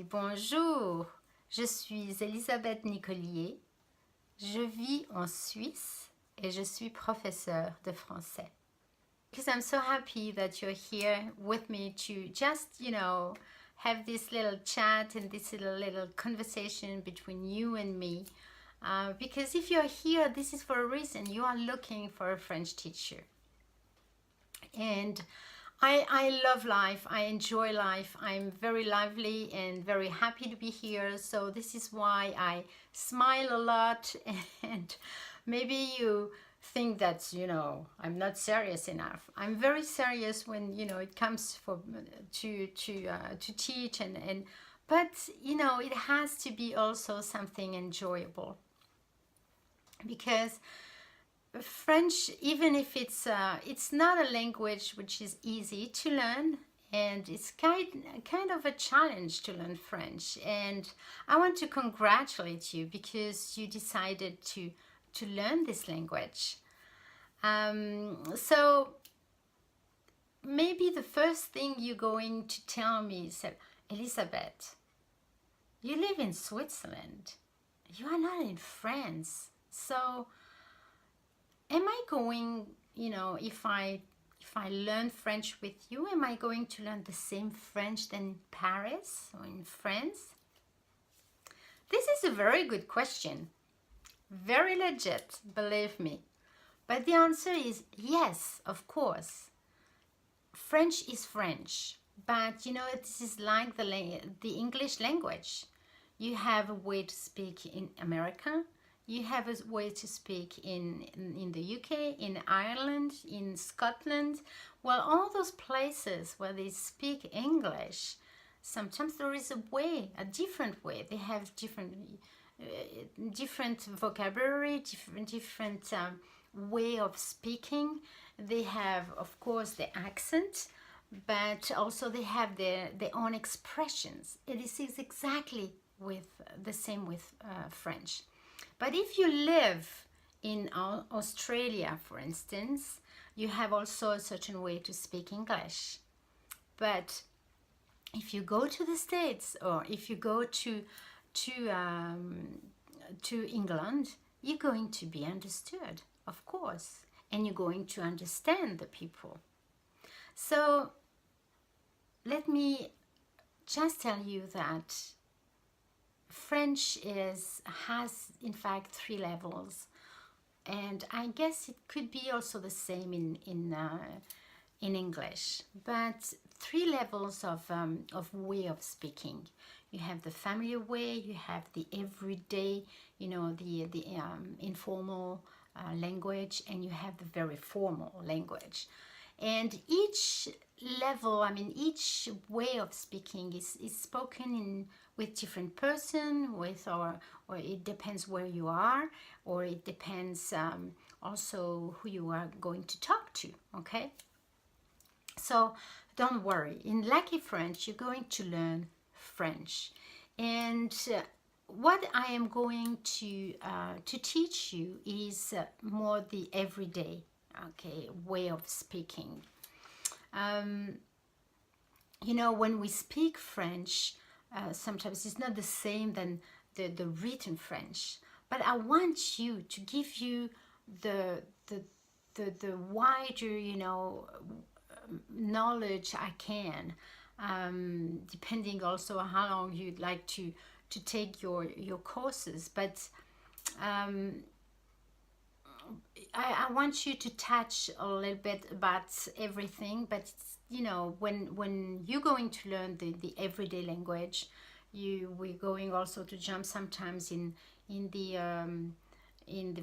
Bonjour, je suis Elisabeth Nicolier, je vis en Suisse et je suis professeure de français. Because I'm so happy that you're here with me to just, have this little chat and this little conversation between you and me. Because if you're here, this is for a reason. You are looking for a French teacher. And I love life, I enjoy life, I'm very lively and very happy to be here. So this is why I smile a lot. And maybe you think that, I'm not serious enough. I'm very serious when, it comes to teach but, it has to be also something enjoyable. Because French, even if it's not a language which is easy to learn, and it's kind of a challenge to learn French, and I want to congratulate you because you decided to learn this language. So maybe the first thing you're going to tell me is, Elisabeth, you live in Switzerland, you are not in France, so am I going, if I learn French with you, am I going to learn the same French than in Paris or in France? This is a very good question. Very legit, believe me. But the answer is yes, of course. French is French. But, this is like the English language. You have a way to speak in America. You have a way to speak in the UK, in Ireland, in Scotland. Well, all those places where they speak English, sometimes there is a different way. They have different vocabulary, different way of speaking. They have, of course, the accent, but also they have their own expressions. It is exactly the same with French. But if you live in Australia, for instance, you have also a certain way to speak English. But if you go to the States or if you go to England, you're going to be understood, of course, and you're going to understand the people. So let me just tell you that French has in fact 3 levels, and I guess it could be also the same in English, but 3 levels of way of speaking. You have the familiar way, you have the everyday, the informal language, and you have the very formal language. And each level, each way of speaking is spoken with different person, or it depends where you are, or it depends also who you are going to talk to, okay? So don't worry, in Lucky French, you're going to learn French. And what I am going to teach you is more the everyday, way of speaking. When we speak French, sometimes it's not the same than the written French. But I want you to give you the wider, knowledge I can, depending also on how long you'd like to take your courses. But I want you to touch a little bit about everything, but when you're going to learn the everyday language, we're going also to jump sometimes in the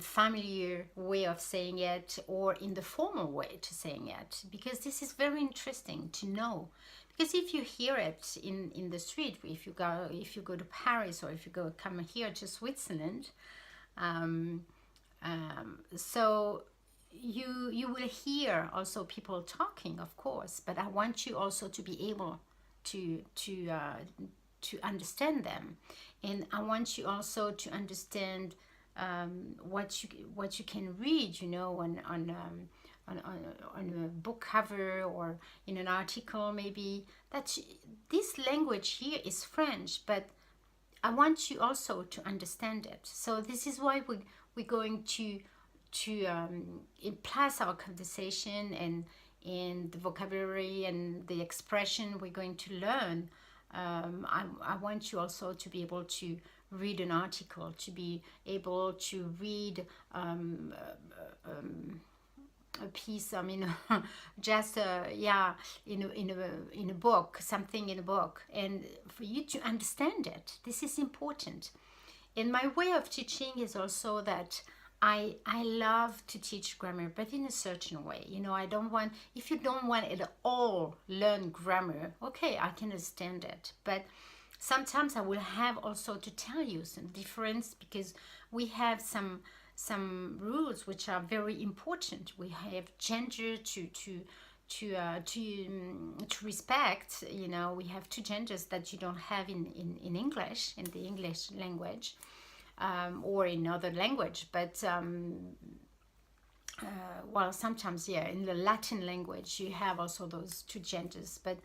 familiar way of saying it, or in the formal way to saying it, because this is very interesting to know. Because if you hear it in the street, if you go to Paris, or if you come here to Switzerland, so you will hear also people talking, of course, but I want you also to be able to understand them, and I want you also to understand what you can read, on a book cover or in an article, maybe that this language here is French, but I want you also to understand it. So this is why we're going to plus our conversation and the vocabulary and the expression we're going to learn. I want you also to be able to read an article, to be able to read a piece, I mean, just yeah, in a book, something in a book, and for you to understand it. This is important. And my way of teaching is also that I love to teach grammar, but in a certain way. You know, I don't want, if you don't want at all learn grammar, okay, I can understand it. But sometimes I will have also to tell you some difference, because we have some rules which are very important. We have gender to respect. You know, we have two genders that you don't have in English, in the English language, or in other language. But well, sometimes, yeah, in the Latin language you have also those two genders. But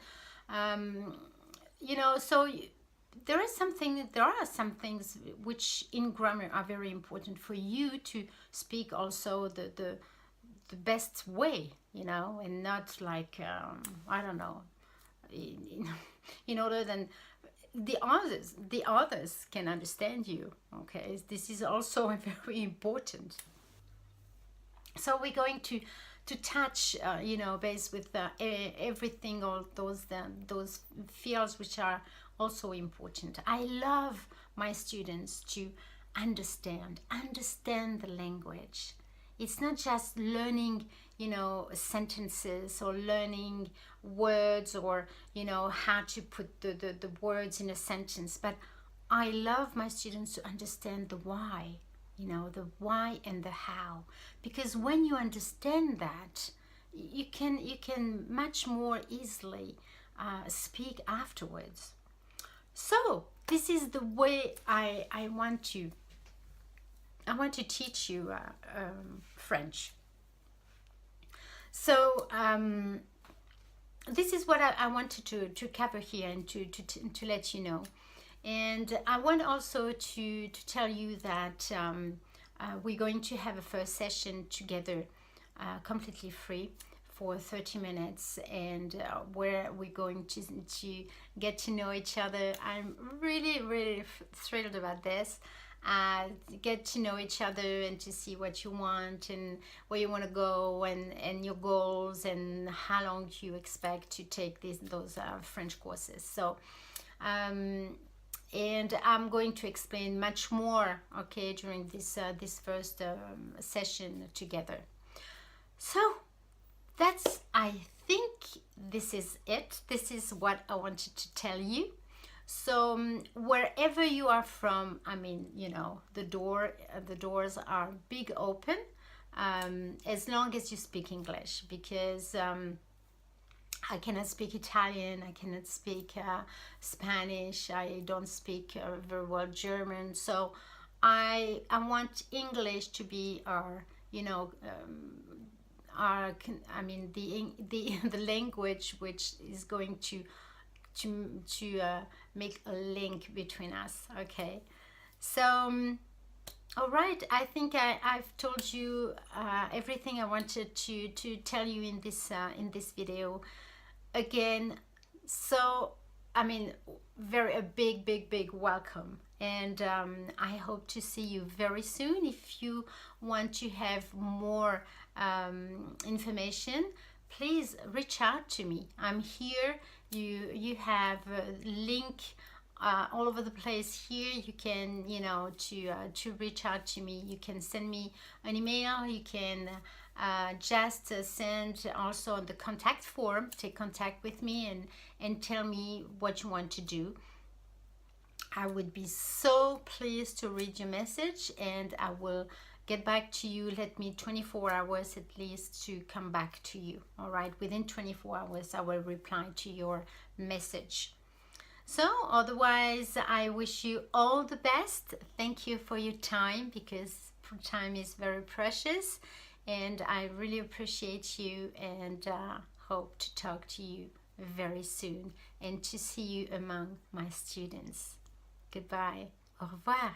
you know, so there are some things which in grammar are very important for you to speak also the best way, you know, and not like I don't know, in order than the others can understand you. Okay, this is also very important. So we're going to touch, you know, base with everything, all those fields which are also important. I love my students to understand the language. It's not just learning, you know, sentences or learning words, or, you know, how to put the words in a sentence, but I love my students to understand the why, you know, the why and the how, because when you understand that, you can much more easily speak afterwards. So this is the way I want to teach you French. So this is what I wanted to cover here and to let you know. And I want also to tell you that we're going to have a first session together, completely free, for 30 minutes, and where we're going to get to know each other. I'm really thrilled about this. Get to know each other and to see what you want and where you want to go, and your goals, and how long you expect to take those French courses. So and I'm going to explain much more, okay, during this first session together. So that's, I think this is it. This is what I wanted to tell you. So wherever you are from, I mean, you know, the doors are big open, as long as you speak English, because I cannot speak Italian, I cannot speak Spanish, I don't speak very well German. So I want English to be our, you know, the language which is going to make a link between us. Okay, so all right, I think I've told you everything I wanted to tell you in this video. Again, so I mean, a big welcome, and I hope to see you very soon. If you want to have more information, please reach out to me. I'm here. You have a link all over the place here. You can, you know, to reach out to me. You can send me an email. You can just send also the contact form. Take contact with me and tell me what you want to do. I would be so pleased to read your message, and I will get back to you. Let me 24 hours at least to come back to you. All right, within 24 hours I will reply to your message. So otherwise, I wish you all the best. Thank you for your time, because time is very precious, and I really appreciate you, and hope to talk to you very soon and to see you among my students. Goodbye. Au revoir.